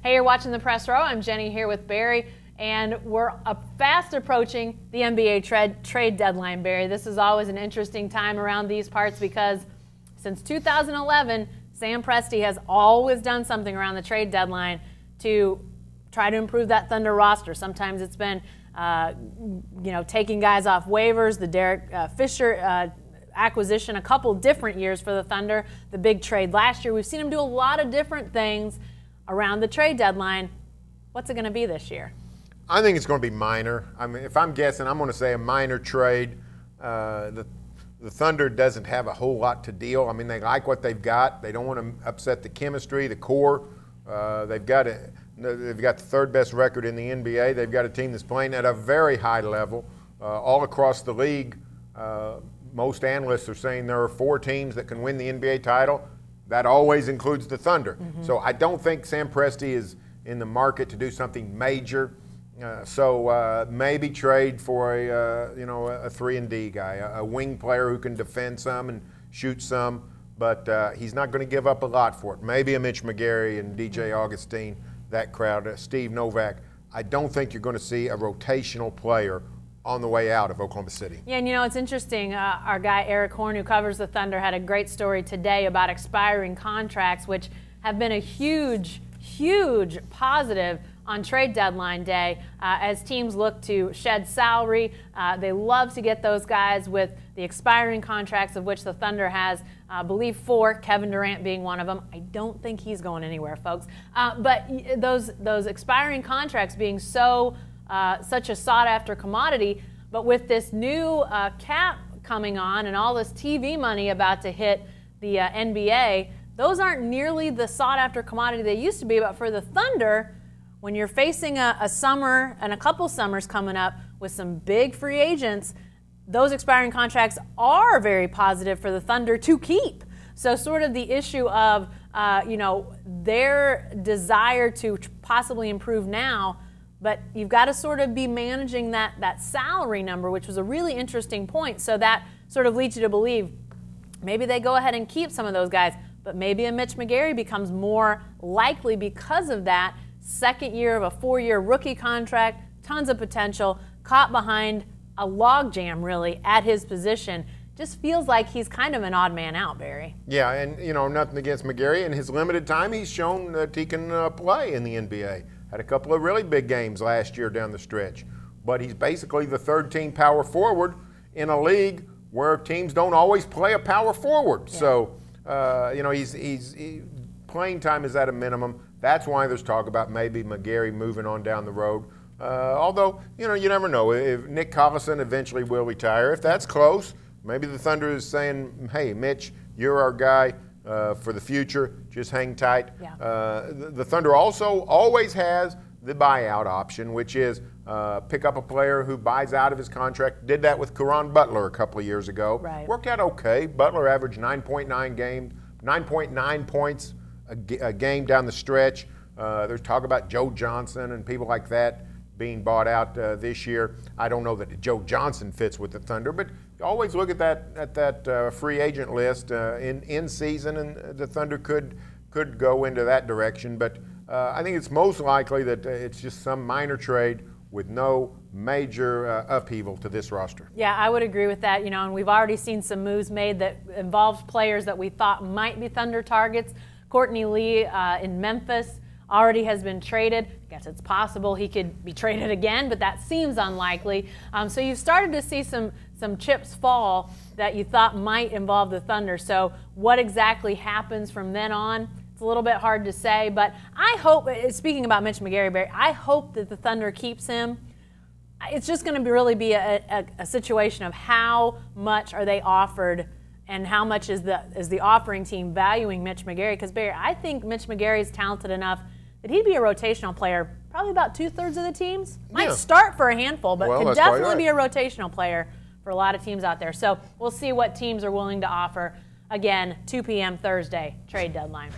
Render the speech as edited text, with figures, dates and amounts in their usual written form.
Hey, you're watching the Press Row. I'm Jenny here with Barry, and we're fast approaching the NBA trade deadline, Barry. This is always an interesting time around these parts because since 2011, Sam Presti has always done something around the trade deadline to try to improve that Thunder roster. Sometimes it's been, taking guys off waivers, the Derek Fisher acquisition a couple different years for the Thunder, the big trade last year. We've seen him do a lot of different things around the trade deadline. What's it going to be this year? I think it's going to be minor. I mean, if I'm guessing, I'm going to say a minor trade. The Thunder doesn't have a whole lot to deal. I mean, they like what they've got. They don't want to upset the chemistry, the core. They've got the third best record in the NBA. They've got a team that's playing at a very high level all across the league. Most analysts are saying there are 4 teams that can win the NBA title. That always includes the Thunder. So I don't think Sam Presti is in the market to do something major. So maybe trade for a 3-and-D guy, a wing player who can defend some and shoot some, but he's not going to give up a lot for it. Maybe a Mitch McGary and DJ Augustine, that crowd, Steve Novak. I don't think you're going to see a rotational player on the way out of Oklahoma City. Yeah, and it's interesting. Our guy Eric Horn, who covers the Thunder, had a great story today about expiring contracts, which have been a huge, huge positive on trade deadline day as teams look to shed salary. They love to get those guys with the expiring contracts, of which the Thunder has, I believe, 4, Kevin Durant being one of them. I don't think he's going anywhere, folks. But those expiring contracts being such a sought-after commodity, but with this new cap coming on and all this TV money about to hit the NBA, those aren't nearly the sought-after commodity they used to be. But for the Thunder, when you're facing a summer and a couple summers coming up with some big free agents, those expiring contracts are very positive for the Thunder to keep. So sort of the issue of their desire to possibly improve now, but you've got to sort of be managing that salary number, which was a really interesting point. So that sort of leads you to believe maybe they go ahead and keep some of those guys, but maybe a Mitch McGary becomes more likely because of that. Second year of a 4-year rookie contract, tons of potential, caught behind a logjam really at his position. Just feels like he's kind of an odd man out, Barry. Yeah, and nothing against McGary. In his limited time, he's shown that he can play in the NBA. Had a couple of really big games last year down the stretch. But he's basically the third-team power forward in a league where teams don't always play a power forward. Yeah. So, he's playing time is at a minimum. That's why there's talk about maybe McGary moving on down the road. Although, you never know. If Nick Collison eventually will retire, if that's close, maybe the Thunder is saying, hey, Mitch, you're our guy for the future. Just hang tight. Yeah. The Thunder also always has the buyout option, which is pick up a player who buys out of his contract. Did that with Caron Butler a couple of years ago. Right. Worked out okay. Butler averaged 9.9 points a game down the stretch. There's talk about Joe Johnson and people like that being bought out this year. I don't know that Joe Johnson fits with the Thunder, but always look at that free agent list in season, and the Thunder could go into that direction. But I think it's most likely that it's just some minor trade with no major upheaval to this roster. Yeah, I would agree with that. And we've already seen some moves made that involved players that we thought might be Thunder targets. Courtney Lee in Memphis already has been traded. I guess it's possible he could be traded again, but that seems unlikely. So you've started to see some chips fall that you thought might involve the Thunder. So what exactly happens from then on, it's a little bit hard to say. But I hope, speaking about Mitch McGary, Barry, I hope that the Thunder keeps him. It's just going to really be a situation of how much are they offered and how much is the offering team valuing Mitch McGary. Because, Barry, I think Mitch McGary is talented enough that he'd be a rotational player, probably about 2/3 of the teams. Might start for a handful, but could definitely be a rotational player for a lot of teams out there. So we'll see what teams are willing to offer. Again, 2 p.m. Thursday, trade deadline.